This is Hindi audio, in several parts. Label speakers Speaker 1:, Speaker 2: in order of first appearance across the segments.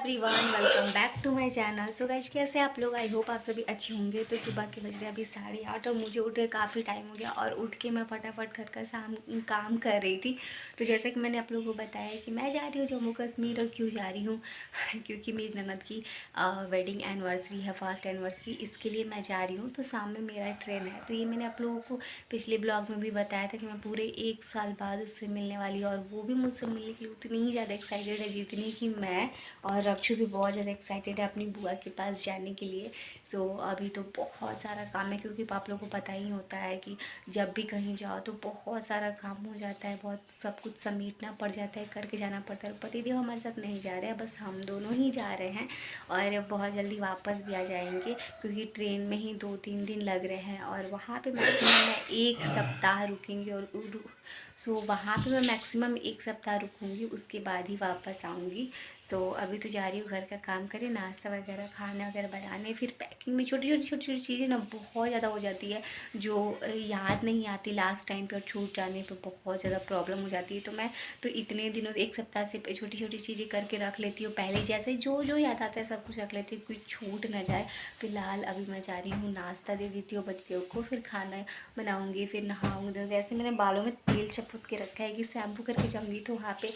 Speaker 1: Everyone, welcome back to my channel. So guys, कैसे आप लोग? आई होप आप सभी अच्छे होंगे। तो सुबह के बज रहे अभी 8:30 और मुझे उठे काफ़ी टाइम हो गया और उठ के मैं फटाफट घर का काम कर रही थी। तो जैसा कि मैंने आप लोगों को बताया कि मैं जा रही हूँ जम्मू कश्मीर। और क्यों जा रही हूँ क्योंकि मेरी ननद की वेडिंग एनिवर्सरी है, फर्स्ट एनिवर्सरी, इसके लिए मैं जा रही हूँ। तो शाम में मेरा ट्रेन है। तो ये मैंने आप लोगों को पिछले ब्लॉग में भी बताया था कि मैं पूरे 1 साल बाद उससे मिलने वाली हूँ और वो भी मुझसे मिलने के लिए उतनी ही ज़्यादा एक्साइटेड है जितनी कि मैं। और रक्षु भी बहुत ज़्यादा एक्साइटेड है अपनी बुआ के पास जाने के लिए। सो अभी तो बहुत सारा काम है, क्योंकि आप लोगों को पता ही होता है कि जब भी कहीं जाओ तो बहुत सारा काम हो जाता है, बहुत सब कुछ समेटना पड़ जाता है, करके जाना पड़ता है। पतिदेव हमारे साथ नहीं जा रहे हैं, बस हम दोनों ही जा रहे हैं और बहुत जल्दी वापस भी आ जाएंगे, क्योंकि ट्रेन में ही 2-3 दिन लग रहे हैं और वहाँ पे मैक्सिमम मैं 1 सप्ताह रुकेंगी। और वहाँ पे मैं मैक्सिमम 1 सप्ताह रुकूंगी, उसके बाद ही वापस आऊँगी। अभी तो जा रही हूँ घर का काम करे, नाश्ता वगैरह खाना वगैरह बनाने, फिर पैकिंग में छोटी छोटी चीज़ें ना बहुत ज़्यादा हो जाती है जो याद नहीं आती लास्ट टाइम पे, और छूट जाने पे बहुत ज़्यादा प्रॉब्लम हो जाती है। तो मैं तो इतने दिनों 1 सप्ताह से छोटी छोटी चीज़ें करके रख लेती हूँ, पहले जैसे जो जो याद आता है सब कुछ रख लेती हूँ, कोई छूट ना जाए। फिलहाल अभी मैं जा रही हूँ, नाश्ता दे देती हूँ बच्चों को, फिर खाना बनाऊँगी, फिर नहाऊँगी। जैसे मैंने बालों में तेल चपक के रखा है कि शैम्पू करके जाऊँगी, तो वहाँ पे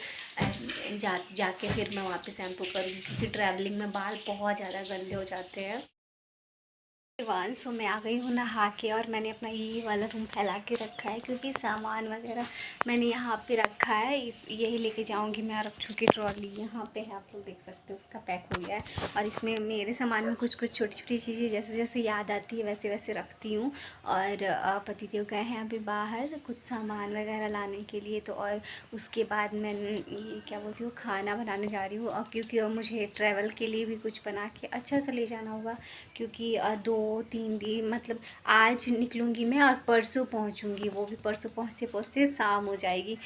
Speaker 1: जाके फिर मैं वहाँ पे शैम्पू करूँगी, क्योंकि ट्रैवलिंग में बाल बहुत ज़्यादा गंदे हो जाते हैं। सो मैं आ गई हूँ नहा के, और मैंने अपना ये वाला रूम फैला के रखा है, क्योंकि सामान वगैरह मैंने यहाँ पे रखा है। यही लेके जाऊँगी मैं। रख चुकी ट्रॉली यहाँ पे है, आप लोग देख सकते हो, उसका पैक हो गया है। और इसमें मेरे सामान में कुछ कुछ छोटी छोटी चीज़ें जैसे जैसे याद आती है वैसे वैसे रखती हूँ। और पतिदेव गए हैं अभी बाहर कुछ सामान वगैरह लाने के लिए। तो और उसके बाद मैं ये क्या बोलती हूँ, खाना बनाने जा रही हूँ। और क्योंकि मुझे ट्रैवल के लिए भी कुछ बना के अच्छा सा ले जाना होगा, क्योंकि 2-3 दिन मतलब आज निकलूँगी मैं और परसों पहुँचूँगी, वो भी परसों पहुँचते पहुँचते शाम हो जाएगी।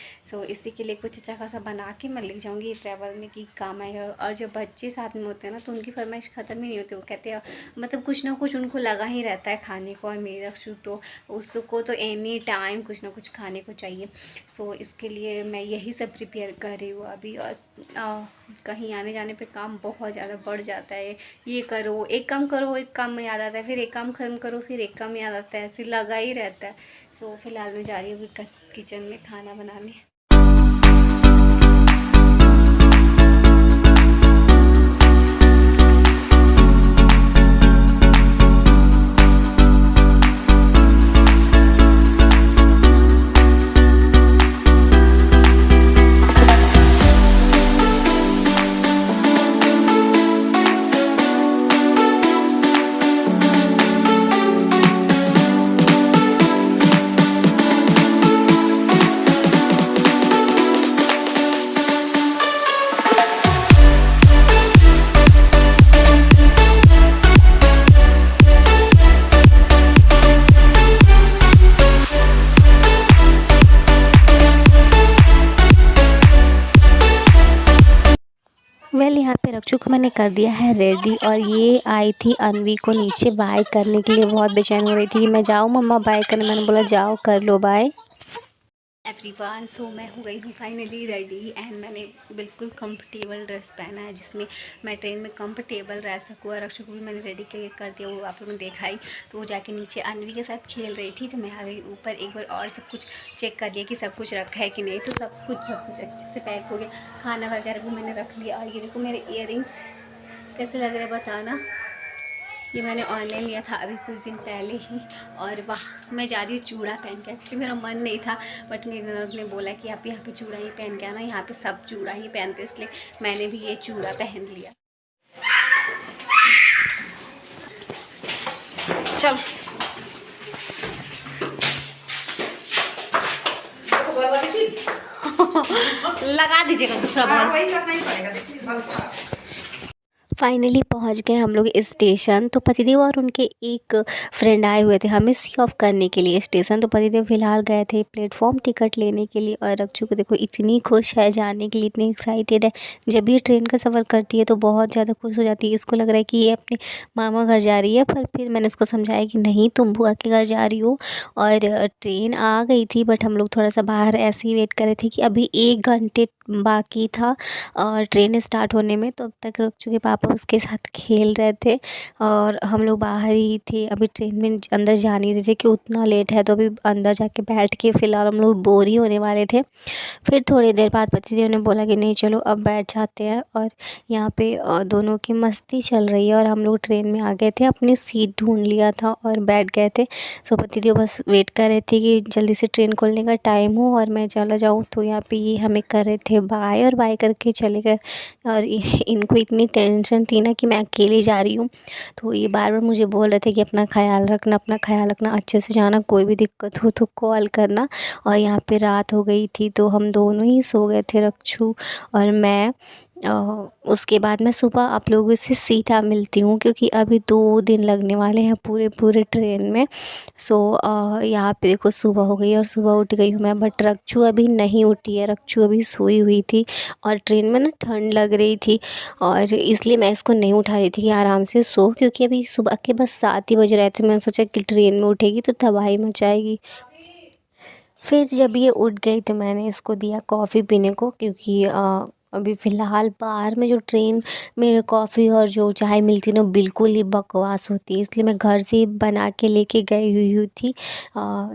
Speaker 1: इसी के लिए कुछ अच्छा खासा बना के मैं ले जाऊँगी, ट्रैवल में की काम आएगा। और जब बच्चे साथ में होते हैं ना, तो उनकी फरमाइश ख़त्म ही नहीं होती। वो कहते हैं मतलब कुछ ना कुछ उनको लगा ही रहता है खाने को, और मेरा रक्षु तो उसको तो एनी टाइम कुछ ना कुछ खाने को चाहिए। इसके लिए मैं यही सब प्रिपेयर कर रही हूँ अभी। और कहीं आने जाने पे काम बहुत ज़्यादा बढ़ जाता है। ये करो, एक काम करो, एक काम में याद आता है, फिर एक काम खत्म करो, फिर एक काम याद आता है, ऐसे लगा ही रहता है। फिलहाल मैं जा रही हूँ किचन में खाना बनाने। यहाँ पे रक्षु को मैंने कर दिया है रेडी, और ये आई थी अनवी को नीचे बाय करने के लिए। बहुत बेचैन हो रही थी कि मैं जाऊँ मम्मा बाय करने। मैंने बोला जाओ कर लो बाय। एवरीवन, मैं हो गई हूँ फाइनली रेडी, एंड मैंने बिल्कुल कंफर्टेबल ड्रेस पहना है जिसमें मैं ट्रेन में कंफर्टेबल रह सकूँ। और रक्षु को भी मैंने रेडी कर दिया, वो आप लोगों ने देखा ही। तो वो जाके नीचे अनवी के साथ खेल रही थी, तो मैं आ गई ऊपर एक बार और सब कुछ चेक कर लिया कि सब कुछ रखा है कि नहीं। तो सब कुछ अच्छे से पैक हो गया, खाना वगैरह भी मैंने रख लिया। और ये देखो मेरे इयररिंग्स कैसे लग रहे हैं बताना। ये मैंने ऑनलाइन लिया था अभी कुछ दिन पहले ही। और वहाँ मैं जा रही हूँ चूड़ा पहन के। एक्चुअली मेरा मन नहीं था, बट मेरी ननद ने बोला कि आप यहाँ पे चूड़ा ही पहन के आना, यहाँ पे सब चूड़ा ही पहनते, इसलिए मैंने भी ये चूड़ा पहन लिया। चल लगा दीजिएगा दूसरा बॉल। फाइनली पहुंच गए हम लोग स्टेशन। तो पतिदेव और उनके एक फ्रेंड आए हुए थे हमें सी ऑफ करने के लिए स्टेशन। तो पतिदेव फ़िलहाल गए थे प्लेटफॉर्म टिकट लेने के लिए, और रक्षु को देखो इतनी खुश है जाने के लिए, इतनी एक्साइटेड है। जब ये ट्रेन का सफ़र करती है तो बहुत ज़्यादा खुश हो जाती है। इसको लग रहा है कि ये अपने मामा घर जा रही है, पर फिर मैंने उसको समझाया कि नहीं, तुम बुआ के घर जा रही हो। और ट्रेन आ गई थी, बट हम लोग थोड़ा सा बाहर ऐसे ही वेट कर रहे थे कि अभी 1 घंटे बाकी था और ट्रेन स्टार्ट होने में। तो अब तक रक्षु के पापा उसके साथ खेल रहे थे और हम लोग बाहर ही थे। अभी ट्रेन में अंदर जा नहीं रहे थे कि उतना लेट है, तो अभी अंदर जाके बैठ के फ़िलहाल हम लोग बोर ही होने वाले थे। फिर थोड़ी देर बाद पतिदेव ने बोला कि नहीं चलो अब बैठ जाते हैं, और यहाँ पे दोनों की मस्ती चल रही है। और हम लोग ट्रेन में आ गए थे, अपनी सीट ढूंढ लिया था और बैठ गए थे। सो पतिदेव बस वेट कर रहे थे कि जल्दी से ट्रेन खुलने का टाइम हो और मैं चला जाऊँ। तो यहाँ पे ये हमें कर रहे थे बाय, और बाय करके चले गए। और इनको इतनी टेंशन थी ना कि मैं अकेले जा रही हूँ, तो ये बार बार मुझे बोल रहे थे कि अपना ख्याल रखना, अपना ख्याल रखना, अच्छे से जाना, कोई भी दिक्कत हो तो कॉल करना। और यहाँ पे रात हो गई थी तो हम दोनों ही सो गए थे, रक्षु और मैं। उसके बाद मैं सुबह आप लोगों से सीधा मिलती हूँ, क्योंकि अभी 2 दिन लगने वाले हैं पूरे पूरे ट्रेन में। सो यहाँ पे देखो सुबह हो गई और सुबह उठ गई हूँ मैं, बट रक्षु अभी नहीं उठी है। रक्षु अभी सोई हुई थी और ट्रेन में ना ठंड लग रही थी, और इसलिए मैं इसको नहीं उठा रही थी कि आराम से सो, क्योंकि अभी सुबह के बस 7 ही बज रहे थे। मैंने सोचा कि ट्रेन में उठेगी तो तबाही मचाएगी। फिर जब ये उठ गई तो मैंने इसको दिया कॉफ़ी पीने को, क्योंकि अभी फ़िलहाल बाहर में जो ट्रेन में कॉफ़ी और जो चाय मिलती है ना, बिल्कुल ही बकवास होती है। इसलिए मैं घर से बना के लेके गई हुई थी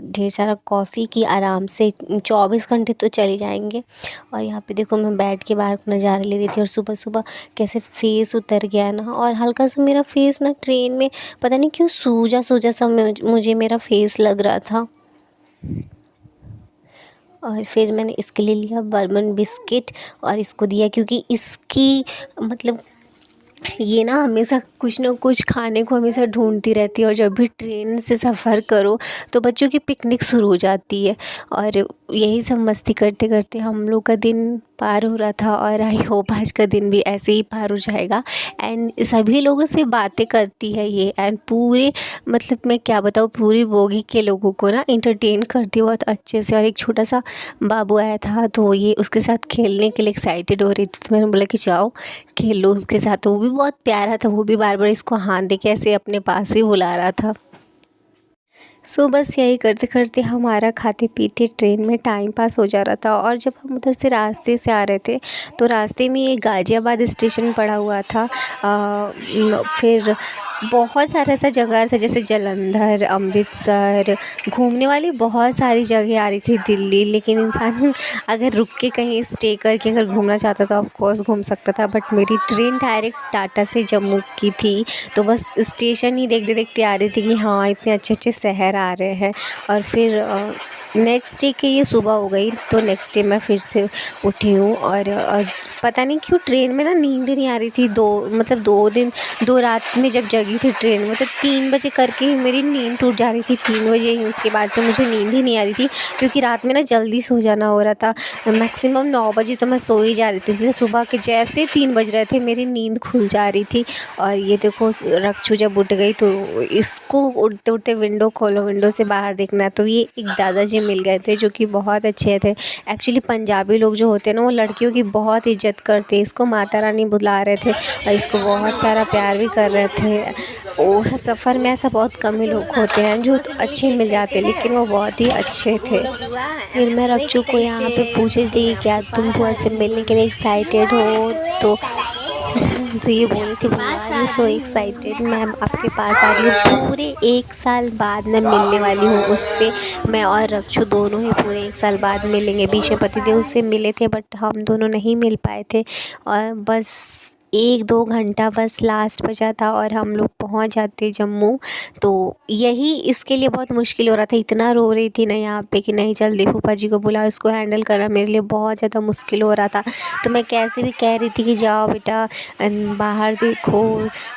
Speaker 1: ढेर सारा कॉफ़ी की, आराम से 24 घंटे तो चले जाएंगे। और यहाँ पे देखो मैं बैठ के बाहर का नज़ारा ले रही थी, और सुबह सुबह कैसे फेस उतर गया ना, और हल्का सा मेरा फेस ना ट्रेन में पता नहीं क्यों सूजा सूजा सा मुझे मेरा फेस लग रहा था। और फिर मैंने इसके लिए लिया बर्बन बिस्किट और इसको दिया, क्योंकि इसकी मतलब ये ना हमेशा कुछ ना कुछ खाने को हमेशा ढूंढती रहती है। और जब भी ट्रेन से सफ़र करो तो बच्चों की पिकनिक शुरू हो जाती है, और यही सब मस्ती करते करते हम लोग का दिन पार हो रहा था। और आई होप आज का दिन भी ऐसे ही पार हो जाएगा। एंड सभी लोगों से बातें करती है ये, एंड पूरे मतलब मैं क्या बताऊँ, पूरी बोगी के लोगों को ना इंटरटेन करती है बहुत अच्छे से। और एक छोटा सा बाबू आया था तो ये उसके साथ खेलने के लिए एक्साइटेड हो रही थी, तो मैंने बोला कि जाओ खेल लो उसके साथ। तो वो भी बहुत प्यारा था, वो भी बार बार इसको हाथ दे के ऐसे अपने पास ही बुला रहा था। सो बस यही करते करते हमारा खाते पीते ट्रेन में टाइम पास हो जा रहा था। और जब हम उधर से रास्ते से आ रहे थे तो रास्ते में ये गाज़ियाबाद स्टेशन पड़ा हुआ था। फिर बहुत सारा ऐसा जगह था, जैसे जालंधर, अमृतसर, घूमने वाली बहुत सारी जगह आ रही थी, दिल्ली। लेकिन इंसान अगर रुक के कहीं स्टे करके अगर घूमना चाहता तो ऑफ कोर्स घूम सकता था, बट मेरी ट्रेन डायरेक्ट टाटा से जम्मू की थी। तो बस स्टेशन ही देखते देखते आ रही थी कि हाँ इतने अच्छे अच्छे शहर आ रहे हैं। और फिर नेक्स्ट डे की ये सुबह हो गई, तो नेक्स्ट डे मैं फिर से उठी हूँ। और पता नहीं क्यों ट्रेन में ना नींद ही नहीं आ रही थी। 2 रात में जब जगी थी ट्रेन में, तो 3 बजे करके ही मेरी नींद टूट जा रही थी, 3 बजे ही। उसके बाद से मुझे नींद ही नहीं आ रही थी, क्योंकि रात में ना जल्दी सो जाना हो रहा था। मैक्सिमम 9 बजे तो मैं सो ही जा रही थी, इसलिए सुबह के जैसे 3 बज रहे थे मेरी नींद खुल जा रही थी। और ये देखो रक्षु जब उठ गई तो इसको उठते उठते विंडो खोलो, विंडो से बाहर देखना। तो ये एक दादाजी मिल गए थे जो कि बहुत अच्छे थे। एक्चुअली पंजाबी लोग जो होते हैं ना, वो लड़कियों की बहुत इज्जत करते हैं। इसको माता रानी बुला रहे थे और इसको बहुत सारा प्यार भी कर रहे थे। वो सफ़र में ऐसा बहुत कम ही लोग होते हैं जो अच्छे मिल जाते हैं, लेकिन वो बहुत ही अच्छे थे। फिर मैं रक्षु को यहाँ पे पूछ रही थी क्या तुम बुआ से मिलने के लिए एक्साइटेड हो, तो ये बोल रही थी बुआ सो एक्साइटेड, मैं आपके पास आ रही हूँ। पूरे 1 साल बाद मैं मिलने वाली हूँ उससे। मैं और रक्षु दोनों ही पूरे 1 साल बाद मिलेंगे। बीच में पतिदेव से मिले थे, बट हम दोनों नहीं मिल पाए थे। और बस 1-2 घंटा बस लास्ट बचा था और हम लोग पहुंच जाते जम्मू। तो यही इसके लिए बहुत मुश्किल हो रहा था। इतना रो रही थी ना यहाँ पे कि नहीं जल्दी फूफा जी को बुला, उसको हैंडल करना मेरे लिए बहुत ज़्यादा मुश्किल हो रहा था। तो मैं कैसे भी कह रही थी कि जाओ बेटा बाहर देखो।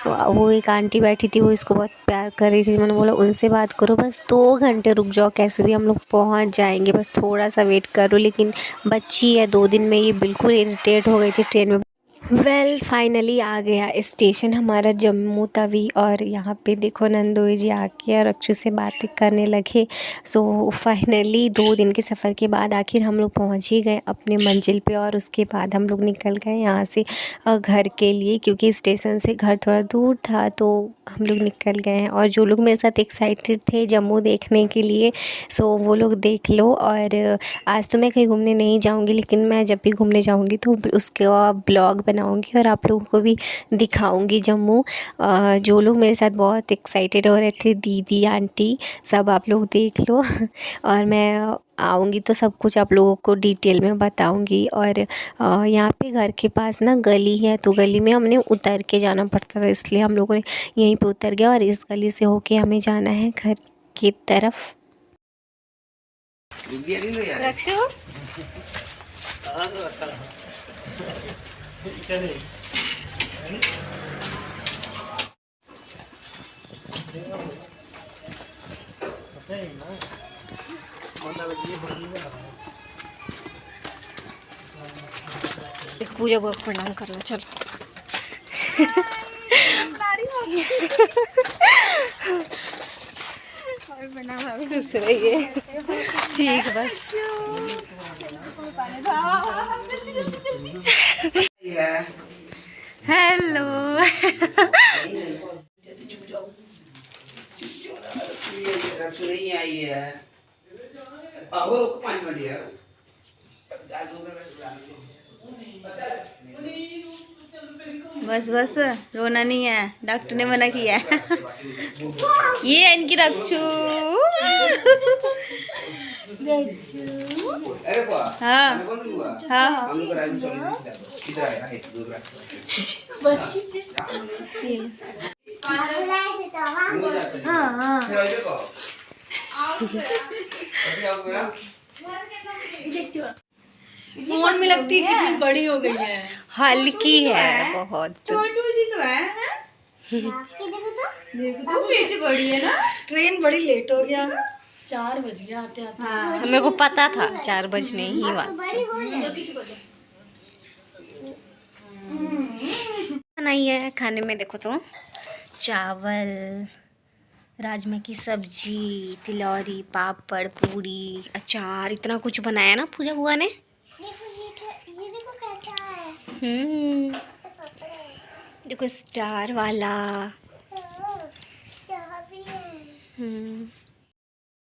Speaker 1: वो एक आंटी बैठी थी, वो इसको बहुत प्यार कर रही थी। मैंने बोला उनसे बात करो, बस 2 घंटे रुक जाओ, कैसे भी हम लोग पहुँच जाएंगे, बस थोड़ा सा वेट करो। लेकिन बच्ची है, 2 दिन में ये बिल्कुल इरिटेट हो गई थी ट्रेन में।
Speaker 2: फाइनली आ गया स्टेशन हमारा जम्मू तवी, और यहाँ पे देखो नंदोई जी आके और अक्षु से बातें करने लगे। सो फाइनली 2 दिन के सफ़र के बाद आखिर हम लोग पहुँच ही गए अपने मंजिल पे, और उसके बाद हम लोग निकल गए यहाँ से घर के लिए, क्योंकि स्टेशन से घर थोड़ा दूर था तो हम लोग निकल गए हैं। और जो लोग मेरे साथ एक्साइटेड थे जम्मू देखने के लिए, सो वो लोग देख लो। और आज तो मैं कहीं घूमने नहीं जाऊँगी, लेकिन मैं जब भी घूमने जाऊँगी तो उसका ब्लॉग बनाऊँगी और आप लोगों को भी दिखाऊँगी जम्मू। जो लोग मेरे साथ बहुत एक्साइटेड हो रहे थे, दीदी आंटी सब, आप लोग देख लो। और मैं आऊँगी तो सब कुछ आप लोगों को डिटेल में बताऊँगी। और यहाँ पे घर के पास ना गली है, तो गली में हमने उतर के जाना पड़ता था, इसलिए हम लोगों ने यहीं पे उतर गया और इस गली से होके हमें जाना है घर की तरफ।
Speaker 1: रक्षु पूजा बहुत प्रणाम करना, चलो। खुश रहिए, ठीक बस। हेलो।
Speaker 3: नहीं आई है।
Speaker 1: बस बस, रोना नहीं है, डॉक्टर ने मना किया है। ये है इनकी रक्षु। हाँ हाँ हाँ
Speaker 4: फोन में लगती है कितनी बड़ी हो गई है।
Speaker 1: हल्की है बहुत।
Speaker 4: छोटू जी तो है देखो तो पीछे बड़ी है ना। ट्रेन बड़ी लेट हो गया, 4 बज गया आते आते।
Speaker 1: हाँ, मेरे को पता था 4 बजने ही वाला। नहीं है खाने में, देखो तो चावल, राजमा की सब्जी, तिलौरी, पापड़, पूरी, अचार, इतना कुछ बनाया ना पूजा बुआ ने।
Speaker 2: ये देखो कैसा है।
Speaker 1: देखो स्टार वाला।
Speaker 2: यहाँ भी है।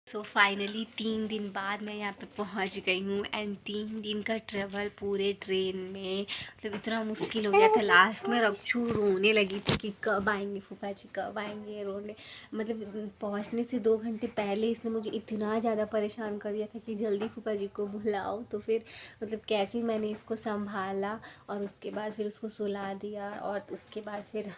Speaker 1: सो फाइनली 3 दिन बाद मैं यहाँ पे पहुँच गई हूँ, एंड 3 दिन का ट्रेवल पूरे ट्रेन में, मतलब इतना मुश्किल हो गया था। लास्ट में रक्षु रोने लगी थी कि कब आएंगे फूफा जी, कब आएंगे, रोने मतलब पहुँचने से 2 घंटे पहले इसने मुझे इतना ज़्यादा परेशान कर दिया था कि जल्दी फूफा जी को बुलाओ। तो फिर मतलब कैसे मैंने इसको संभाला, और उसके बाद फिर उसको सुला दिया, और उसके बाद फिर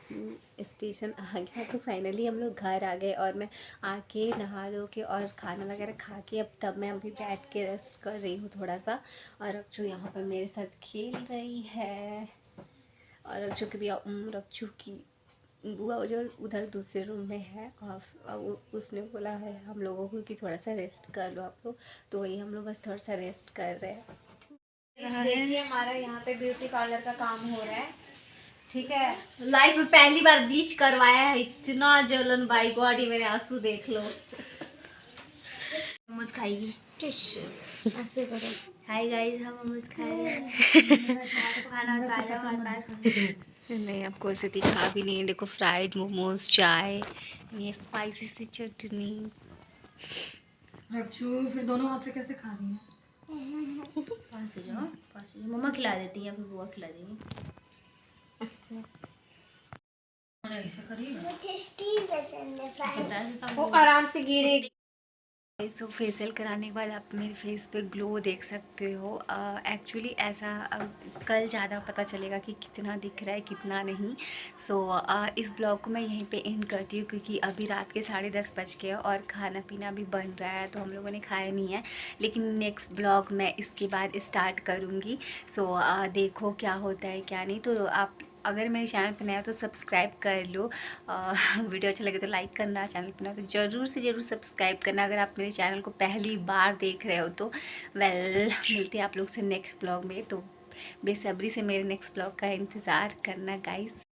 Speaker 1: स्टेशन आ गया। तो फाइनली हम लोग घर आ गए, और मैं आके नहा धो के और खाना वगैरह खा के अब तब मैं अभी बैठ के रेस्ट कर रही हूँ थोड़ा सा। और रक्षु यहाँ पर मेरे साथ खेल रही है, और रक्षु की भी रक्षु की बुआ जो उधर दूसरे रूम में है, और उसने बोला है हम लोगों को कि थोड़ा सा रेस्ट कर लो आप लोग, तो वही हम लोग बस थोड़ा सा रेस्ट कर रहे हैं। देखिए हमारा यहाँ पे ब्यूटी पार्लर का काम हो रहा है, ठीक है। लाइफ में पहली बार ब्लीच करवाया है, इतना जलन, बाई गॉड, ये मेरे आंसू देख लो। अमरूद खाएगी, ऐसे करो। हाय गाइस, हम अमरूद खा रहे हैं। खाना खा लो हमारे पास। नहीं, आपको ऐसे दिखा भी नहीं। देखो फ्राइड मोमोज, चाय, ये स्पाइसी सी चटनी।
Speaker 4: रक्षु फिर दोनों हाथ से कैसे खा रही है?
Speaker 1: पास से जाओ, पास से जाओ। मम्मा खिला देती है या फिर बुआ खिला देगी। अच्छा
Speaker 4: ऐसे करिए।
Speaker 2: मुझे स्टीम पसंद है।
Speaker 1: वो आराम से गिरेगी। तो फेशियल कराने के बाद आप मेरे फेस पे ग्लो देख सकते हो। एक्चुअली ऐसा कल ज़्यादा पता चलेगा कि कितना दिख रहा है कितना नहीं। सो इस ब्लॉग को मैं यहीं पे एंड करती हूँ, क्योंकि अभी रात के 10:30 बज गए और खाना पीना भी बन रहा है, तो हम लोगों ने खाया नहीं है। लेकिन नेक्स्ट ब्लॉग मैं इसके बाद स्टार्ट करूँगी। सो देखो क्या होता है क्या नहीं। तो आप अगर मेरे चैनल पर नया हो तो सब्सक्राइब कर लो। वीडियो अच्छा लगे तो लाइक करना, चैनल पर नया तो ज़रूर से ज़रूर सब्सक्राइब करना अगर आप मेरे चैनल को पहली बार देख रहे हो तो। मिलते हैं आप लोग से नेक्स्ट ब्लॉग में। तो बेसब्री से मेरे नेक्स्ट ब्लॉग का इंतज़ार करना गाइस।